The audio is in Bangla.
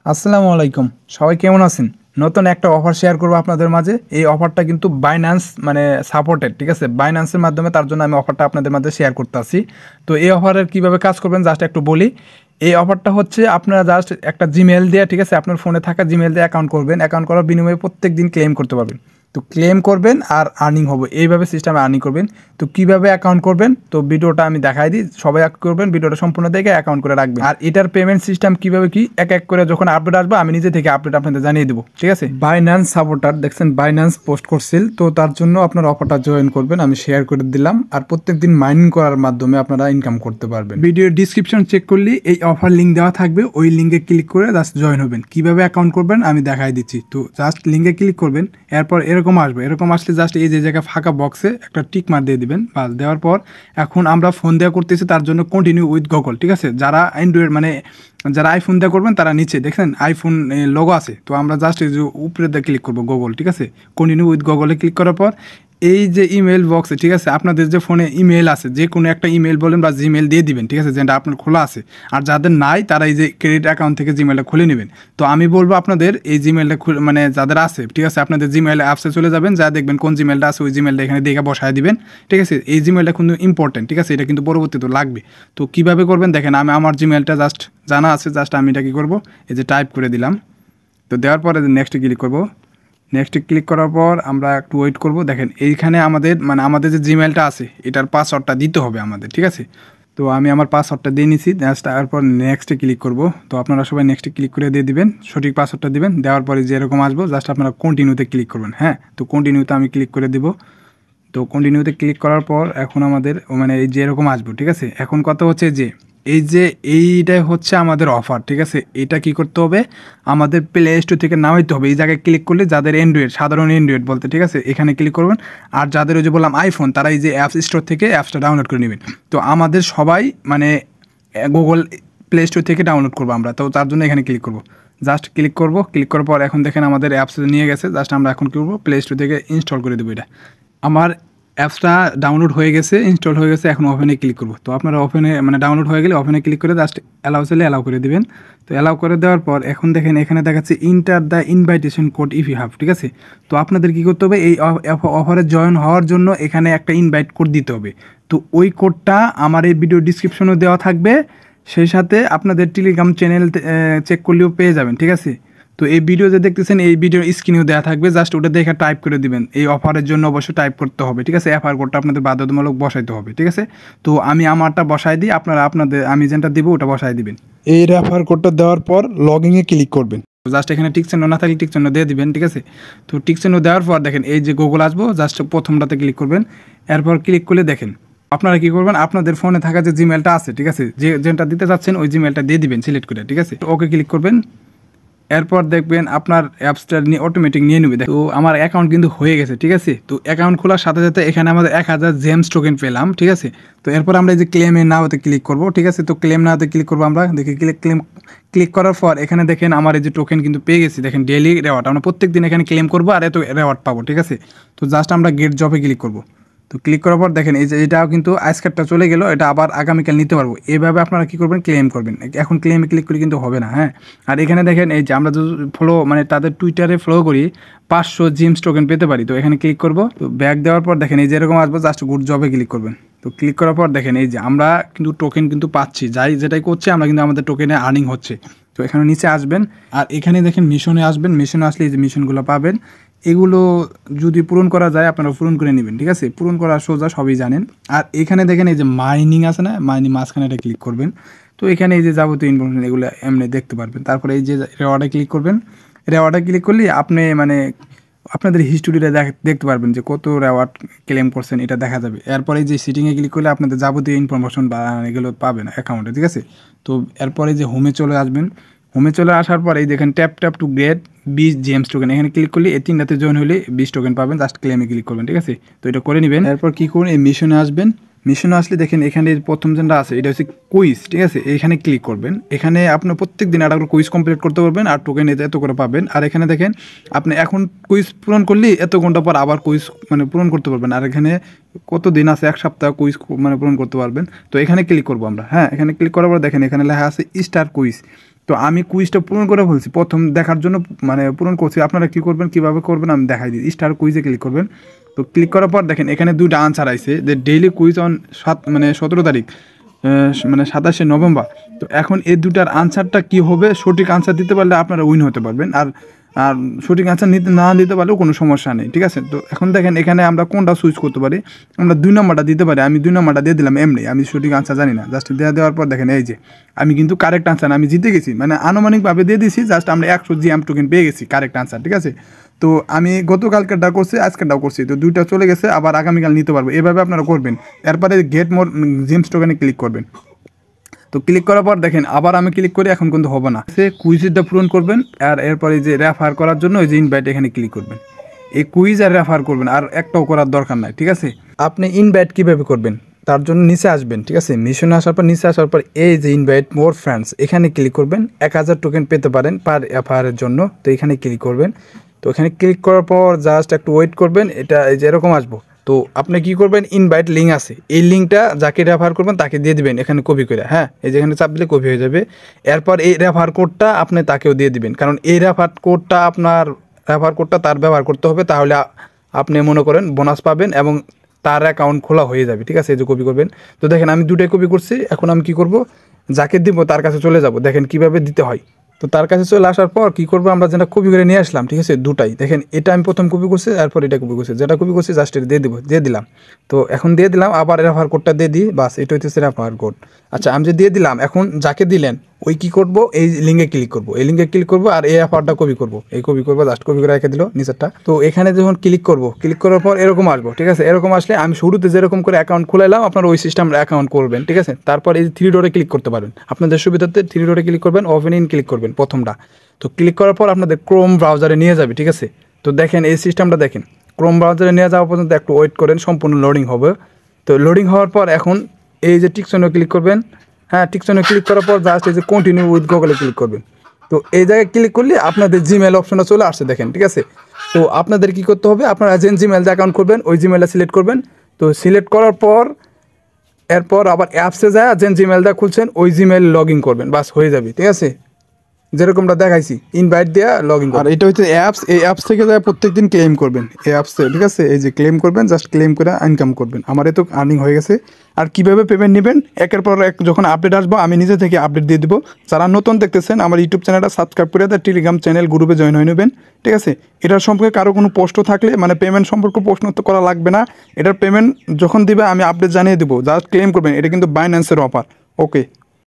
আসসালামু আলাইকুম। সবাই কেমন আছেন? নতুন একটা অফার শেয়ার করব আপনাদের মাঝে। এই অফারটা কিন্তু বাইন্যান্স সাপোর্টেড, ঠিক আছে? বাইন্যান্সের মাধ্যমে তার জন্য আমি অফারটা আপনাদের মাঝে শেয়ার করতেছি। তো এই অফারের কিভাবে কাজ করবেন জাস্ট একটু বলি। এই অফারটা হচ্ছে আপনারা জাস্ট একটা জিমেইল দিয়ে, ঠিক আছে? আপনার ফোনে থাকা জিমেইল দিয়ে অ্যাকাউন্ট করবেন। অ্যাকাউন্ট করার বিনিময়ে প্রত্যেকদিন ক্লেম করতে পারবেন। তো ক্লেম করবেন আর আর্নিং হবে। এইভাবে সিস্টেমে আর্নিং করবেন। তো কিভাবে অ্যাকাউন্ট করবেন তো ভিডিওটা আমি দেখাই দিই। সবাই করবেন, ভিডিওটা সম্পূর্ণ দেখে অ্যাকাউন্ট করে রাখবেন। আর এটার পেমেন্ট সিস্টেম কিভাবে কি এক এক করে যখন আপডেট আসবে আমি নিজে থেকে আপডেট আপনাদের জানিয়ে দেবো, ঠিক আছে? বাইন্যান্স সাপোর্টার দেখছেন, বাইন্যান্স পোস্ট করছিল, তো তার জন্য আপনার অফারটা জয়েন করবেন, আমি শেয়ার করে দিলাম। আর প্রত্যেকদিন মাইনিং করার মাধ্যমে আপনারা ইনকাম করতে পারবেন। ভিডিওর ডিসক্রিপশন চেক করলে এই অফার লিঙ্ক দেওয়া থাকবে, ওই লিঙ্কে ক্লিক করে জাস্ট জয়েন হবেন। কিভাবে অ্যাকাউন্ট করবেন আমি দেখাই দিচ্ছি। তো জাস্ট লিঙ্কে ক্লিক করবেন, এরপর এরকম আসবে। এরকম আসলে জাস্ট এই যে জায়গায় ফাঁকা বক্সে একটা টিক মার দিয়ে দিবেন। বাস দেওয়ার পর এখন আমরা ফোন দেওয়া করতেছি, তার জন্য কন্টিনিউ উইথ গুগল, ঠিক আছে? যারা অ্যান্ড্রয়েড যারা আইফোন দেওয়া করবেন তারা নিচে দেখছেন আইফোন লোগো আছে, তো আমরা জাস্ট এই যে উপরে দিয়ে ক্লিক করবো গুগল, ঠিক আছে? কন্টিনিউ উইথ গুগলে ক্লিক করার পর এই যে ইমেল বক্সে, ঠিক আছে, আপনাদের যে ফোনে ইমেল আছে যে কোনো একটা ইমেল বলেন বা জিমেল দিয়ে দিবেন, ঠিক আছে, যেটা আপনার খোলা আছে। আর যাদের নাই তারা এই যে ক্রেডিট অ্যাকাউন্ট থেকে জিমেলটা খুলে নেবেন। তো আমি বলবো আপনাদের এই জিমেলটা যাদের আছে, ঠিক আছে, আপনাদের জিমেল অ্যাপসে চলে যাবেন, যা দেখবেন কোন জিমেলটা আছে ওই জিমেলটা এখানে দেখে বসায় দিবেন, ঠিক আছে? এই জিমেলটা কিন্তু ইম্পর্টেন্ট, ঠিক আছে? এটা কিন্তু পরবর্তীতে লাগবে। তো কীভাবে করবেন দেখেন, আমি আমার জিমেলটা জাস্ট জানা আছে, জাস্ট আমি এটা কী করবো, এই যে টাইপ করে দিলাম। তো দেওয়ার পরে নেক্সটে ক্লিক করবো। নেক্সটে ক্লিক করার পর আমরা একটু ওয়েট করব। দেখেন এইখানে আমাদের যে জিমেলটা আছে এটার পাসওয়ার্ডটা দিতে হবে আমাদের, ঠিক আছে? তো আমি আমার পাসওয়ার্ডটা দিয়ে নিছি, জাস্ট তারপর নেক্সটে ক্লিক করব। তো আপনারা সবাই নেক্সটে ক্লিক করে দিয়ে দিবেন, সঠিক পাসওয়ার্ডটা দিবেন। দেওয়ার পরে যে এরকম আসবো জাস্ট আপনারা কন্টিনিউতে ক্লিক করবেন। হ্যাঁ, তো কন্টিনিউতে আমি ক্লিক করে দেবো। তো কন্টিনিউতে ক্লিক করার পর এখন আমাদের এই যে এরকম আসবো, ঠিক আছে? এখন কথা হচ্ছে যে এইটাই হচ্ছে আমাদের অফার, ঠিক আছে? এটা কি করতে হবে, আমাদের প্লে স্টোর থেকে নামাইতে হবে। এই জায়গায় ক্লিক করলে যাদের অ্যান্ড্রয়েড, সাধারণ অ্যান্ড্রয়েড বলতে, ঠিক আছে, এখানে ক্লিক করবেন। আর যাদের ওই যে বললাম আইফোন, তারা এই যে অ্যাপস স্টোর থেকে অ্যাপসটা ডাউনলোড করে নেবেন। তো আমাদের সবাই গুগল প্লে স্টোর থেকে ডাউনলোড করবো আমরা, তো তার জন্য এখানে ক্লিক করবো। জাস্ট ক্লিক করবো। ক্লিক করার পর এখন দেখেন আমাদের অ্যাপস নিয়ে গেছে। জাস্ট আমরা এখন কী করবো, প্লে স্টোর থেকে ইনস্টল করে দেবো। এটা আমার অ্যাপসটা ডাউনলোড হয়ে গেছে, ইনস্টল হয়ে গেছে। এখন ওপেনে ক্লিক করবো। তো আপনারা ওপেনে ডাউনলোড হয়ে গেলে ওপেনে ক্লিক করে জাস্ট অ্যালাউ চাইলে অ্যালাউ করে দেবেন। তো অ্যালাউ করে দেওয়ার পর এখন দেখেন এখানে দেখাচ্ছে enter the invitation code if you have, ঠিক আছে? তো আপনাদের কী করতে হবে, এই অফারে জয়েন হওয়ার জন্য এখানে একটা ইনভাইট কোড দিতে হবে। তো ওই কোডটা আমার এই ভিডিও ডিসক্রিপশনেও দেওয়া থাকবে, সেই সাথে আপনাদের টেলিগ্রাম চ্যানেল চেক করলেও পেয়ে যাবেন, ঠিক আছে? তো এই ভিডিও যে দেখতেছেন এই ভিডিওর স্ক্রিনেও দেওয়া থাকবে, জাস্ট ওটা দেখে টাইপ করে দিবেন। এই অফারের জন্য অবশ্যই টাইপ করতে হবে, ঠিক আছে? অফার কোডটা আপনাদের বাধ্যতামূলক বসাইতে হবে, ঠিক আছে? তো আমি আমারটা বসাই দিই, আমি যেটা দিব ওটা বসাই দিবেন। এই রেফার কোডটা দেওয়ার পর লগইনে ক্লিক করবেন। জাস্ট এখানে টিক চিহ্ন না থাকলে টিক চিহ্ন দিয়ে দিবেন, ঠিক আছে? তো টিক চিহ্ন দেওয়ার পর দেখেন এই যে গুগল আসবো, জাস্ট প্রথমটাতে ক্লিক করবেন। এরপর ক্লিক করলে দেখেন আপনারা কী করবেন, আপনাদের ফোনে থাকা যে জিমেলটা আছে, ঠিক আছে, যেটা দিতে চাচ্ছেন ওই জিমেলটা দিয়ে দিবেন সিলেক্ট করে, ঠিক আছে? ওকে ক্লিক করবেন। এরপর দেখবেন আপনার অ্যাপসটা অটোমেটিক নিয়ে নেবে। তো আমার অ্যাকাউন্ট কিন্তু হয়ে গেছে, ঠিক আছে? তো অ্যাকাউন্ট খোলার সাথে সাথে এখানে আমাদের 1000 জেমস টোকেন পেলাম, ঠিক আছে? তো এরপর আমরা এই যে ক্লেমে নাওতে ক্লিক করব, ঠিক আছে? তো ক্লেম নাওতে ক্লিক করবো আমরা। দেখি ক্লিক করার পর এখানে দেখেন আমার এই যে টোকেন কিন্তু পেয়ে গেছি। দেখেন ডেইলি রেওয়ার্ড, আমরা প্রত্যেক দিন এখানে ক্লেম করবো আর এত রেওয়ার্ড পাবো, ঠিক আছে? তো জাস্ট আমরা গেট জবে ক্লিক করবো। তো ক্লিক করার পর দেখেন এই যে এটাও কিন্তু আজকেরটা চলে গেল, এটা আবার আগামীকাল নিতে পারবো। এইভাবে আপনারা কী করবেন, ক্লেম করবেন। এখন ক্লেমে ক্লিক করে কিন্তু হবে না, হ্যাঁ? আর এখানে দেখেন এই যে আমরা যদি তাদের টুইটারে ফলো করি 500 জিমস টোকেন পেতে পারি। তো এখানে ক্লিক করব। তো ব্যাক দেওয়ার পর দেখেন এই যে এরকম আসবো, জাস্ট গুড জবে ক্লিক করবেন। তো ক্লিক করার পর দেখেন এই যে আমরা কিন্তু টোকেন কিন্তু পাচ্ছি, যেটাই করছে আমরা কিন্তু আমাদের টোকেনে আর্নিং হচ্ছে। তো এখানে নিচে আসবেন আর এখানে দেখেন মিশনে আসবেন। মিশনে আসলে এই যে মিশনগুলো পাবেন, এগুলো যদি পূরণ করা যায় আপনারা পূরণ করে নেবেন, ঠিক আছে? পূরণ করা সোজা, সবই জানেন। আর এখানে দেখেন এই যে মাইনিং আছে না, মাইনিং মাঝখানে এটা ক্লিক করবেন। তো এখানে এই যে যাবতীয় ইনফরমেশন এগুলো এমনি দেখতে পারবেন। তারপরে এই যে রেওয়ার্ডে ক্লিক করবেন। রেওয়ার্ডে ক্লিক করলে আপনি আপনাদের হিস্টোরিটা দেখতে পারবেন যে কত রেওয়ার্ড ক্লেম করছেন, এটা দেখা যাবে। এরপরে যে সিটিংয়ে ক্লিক করলে আপনাদের যাবতীয় ইনফরমেশন বা এগুলো পাবেন অ্যাকাউন্টে, ঠিক আছে? তো এরপরে যে হোমে চলে আসবেন। হোমে চলে আসার পর এই দেখেন tap to get 20 James token, এখানে ক্লিক করলে এই 3টাতে জয়েন হলে 20 টোকেন পাবেন। জাস্ট ক্লেমে ক্লিক করবেন, ঠিক আছে? তো এটা করে নেবেন। এরপর কী করুন, এই মিশনে আসবেন। মিশনে আসলে দেখেন এখানে প্রথম যেটা আছে এটা হচ্ছে কুইজ, ঠিক আছে? এখানে ক্লিক করবেন। এখানে আপনি প্রত্যেক দিন একটা করে কুইজ কমপ্লিট করতে পারবেন আর টোকেন এত করে পাবেন। আর এখানে দেখেন আপনি এখন কুইজ পূরণ করলে এত ঘন্টা পর আবার কুইজ পূরণ করতে পারবেন। আর এখানে কত দিন আছে, 1 সপ্তাহ কুইজ পূরণ করতে পারবেন। তো এখানে ক্লিক করবো আমরা। হ্যাঁ, এখানে ক্লিক করার পর দেখেন এখানে লেখা আছে স্টার কুইজ। তো তো আমি কুইজটা পূরণ করে ফেলছি, প্রথম দেখার জন্য মানে পূরণ করছি। আপনারা কী করবেন, কীভাবে করবেন আমি দেখাই দিই। স্টার কুইজে ক্লিক করবেন। তো ক্লিক করার পর দেখেন এখানে 2টা আনসার আইছে যে ডেইলি কুইজ অন 17 তারিখ, মানে 27শে নভেম্বর। তো এখন এই 2টার আনসারটা কী হবে, সঠিক আনসার দিতে পারলে আপনারা উইন হতে পারবেন, আর সঠিক আনসার না দিতে পারলেও কোনো সমস্যা নেই, ঠিক আছে। তো এখন দেখেন এখানে আমরা কোনটা সুইচ করতে পারি, আমরা 2 নম্বরটা দিতে পারি। আমি 2 নম্বরটা দিয়ে দিলাম, এমনি আমি সঠিক আনসার জানি না, জাস্ট দেওয়ার পর দেখেন এই যে আমি কিন্তু কারেক্ট আনসার আমি জিতে গেছি, মানে আনুমানিকভাবে দিয়ে দিয়েছি, জাস্ট আমরা 100 GM টোকেন পেয়ে গেছি কারেক্ট আনসার, ঠিক আছে। তো আমি গতকালকেরটা করছি, আজকেরটাও করছি, তো 2টা চলে গেছে, আবার আগামীকাল নিতে পারবো। এভাবে আপনারা করবেন। এরপরে গেট মোর জেমস টোকেনে ক্লিক করবেন। তো ক্লিক করার পর দেখেন আবার আমি ক্লিক করি, এখন কিন্তু হবে না। সে কুইজটা পূরণ করবেন, আর এরপরে যে রেফার করার জন্য ওই যে ইনভাইট এখানে ক্লিক করবেন। এই কুইজ আর রেফার করবেন, আর একটাও করার দরকার নাই, ঠিক আছে। আপনি ইনভাইট কীভাবে করবেন, তার জন্য নিচে আসবেন, ঠিক আছে। মিশনে আসার পর নিচে আসার পর এই যে ইনভাইট মোর ফ্রেন্ডস এখানে ক্লিক করবেন। 1000 টোকেন পেতে পারেন পার এফআইআরের জন্য, তো এখানে ক্লিক করবেন। তো এখানে ক্লিক করার পর জাস্ট একটু ওয়েট করবেন, এটা এই যে এরকম আসবো। তো আপনি কি করবেন, ইনভাইট লিঙ্ক আছে, এই লিঙ্কটা যাকে রেফার করবেন তাকে দিয়ে দিবেন এখানে কপি করে, হ্যাঁ এই যেখানে চাপ দিলে কপি হয়ে যাবে। এরপর এই রেফার কোডটা আপনি তাকেও দিয়ে দিবেন, কারণ এই রেফার কোডটা তার ব্যবহার করতে হবে, তাহলে আপনি মনে করেন বোনাস পাবেন এবং তার অ্যাকাউন্ট খোলা হয়ে যাবে, ঠিক আছে। এই যে কপি করবেন। তো দেখেন আমি 2টাই কপি করছি। এখন আমি কি করব, যাকে দিব তার কাছে চলে যাব, দেখেন কিভাবে দিতে হয়। তো তার কাছে চলে আসার পর কী করবো, আমরা যেটা কপি করে নিয়ে আসলাম, ঠিক আছে 2টাই দেখেন, এটা আমি প্রথম কপি করছি, তারপর এটা কপি করছি, যেটা কপি করছি জাস্ট এটা দিয়ে দিলাম। তো এখন দিয়ে দিলাম, আবার রেফার কোডটা দিয়ে দিই, বাস এটা হইতেছে রেফার কোড। আচ্ছা আমি যে দিয়ে দিলাম, এখন যাকে দিলেন ওই কী করব, এই লিঙ্কে ক্লিক করব, এই লিঙ্কে ক্লিক করব, আর এই রেফারটা কপি করব, জাস্ট কপি করে রেখে দিল নিচেরটা। তো এখানে যখন ক্লিক করার পর এরকম আসবো, ঠিক আছে। এরকম আসলে আমি শুরুতে যেরকম করে অ্যাকাউন্ট খুলাইলাম, আপনার ওই সিস্টেম অ্যাকাউন্ট করবেন, ঠিক আছে। তারপর এই 3 ডটে ক্লিক করতে পারবেন, আপনাদের সুবিধাতে 3 ডটে ক্লিক করবেন, ওপেন ইন ক্লিক করবেন প্রথমটা। তো ক্লিক করার পর আপনাদের ক্রোম ব্রাউজারে নিয়ে যাবে, ঠিক আছে। তো দেখেন এই সিস্টেমটা দেখেন, ক্রোম ব্রাউজারে নিয়ে যাওয়া পর্যন্ত একটু ওয়েট করেন, সম্পূর্ণ লোডিং হবে। তো লোডিং হওয়ার পর এখন এই যে টিকসনে ক্লিক করবেন, হ্যাঁ টিকসনে ক্লিক করার পর জাস্ট এই যে কন্টিনিউ উইথ গুগলে ক্লিক করবেন। তো এই জায়গায় ক্লিক করলে আপনাদের জিমেল অপশনটা চলে আসছে দেখেন, ঠিক আছে। তো আপনাদের কি করতে হবে, আপনারা যে জিমেল অ্যাকাউন্ট করবেন ওই জিমেলটা সিলেক্ট করবেন। তো সিলেক্ট করার পর এরপর আবার অ্যাপসে যায় যে জিমেলটা খুলছেন ওই জিমেল লগ ইন করবেন, বাস হয়ে যাবে, ঠিক আছে। যেরকমটা দেখাইছি ইনভাইট দেওয়া লগ ইন। আর এটা হচ্ছে অ্যাপস, এই অ্যাপস থেকে যায় প্রত্যেকদিন ক্লেম করবেন এই অ্যাপসে, ঠিক আছে। এই যে ক্লেম করবেন, জাস্ট ক্লেম করে ইনকাম করবেন। আমার তো আর্নিং হয়ে গেছে। আর কীভাবে পেমেন্ট নেবেন, একের পর এক যখন আপডেট আসবো আমি নিজে থেকে আপডেট দিয়ে দেবো। যারা নতুন দেখতেছেন আমার ইউটিউব চ্যানেলটা সাবস্ক্রাইব করে তার টেলিগ্রাম চ্যানেল গ্রুপে জয়েন হয়ে নেবেন, ঠিক আছে। এটার সম্পর্কে কারো কোনো প্রশ্ন থাকলে, মানে পেমেন্ট সম্পর্কে প্রশ্ন তো করা লাগবে না, এটার পেমেন্ট যখন দিবে আমি আপডেট জানিয়ে দেবো, জাস্ট ক্লেম করবেন। এটা কিন্তু বাইন্যান্সের অফার, ওকে।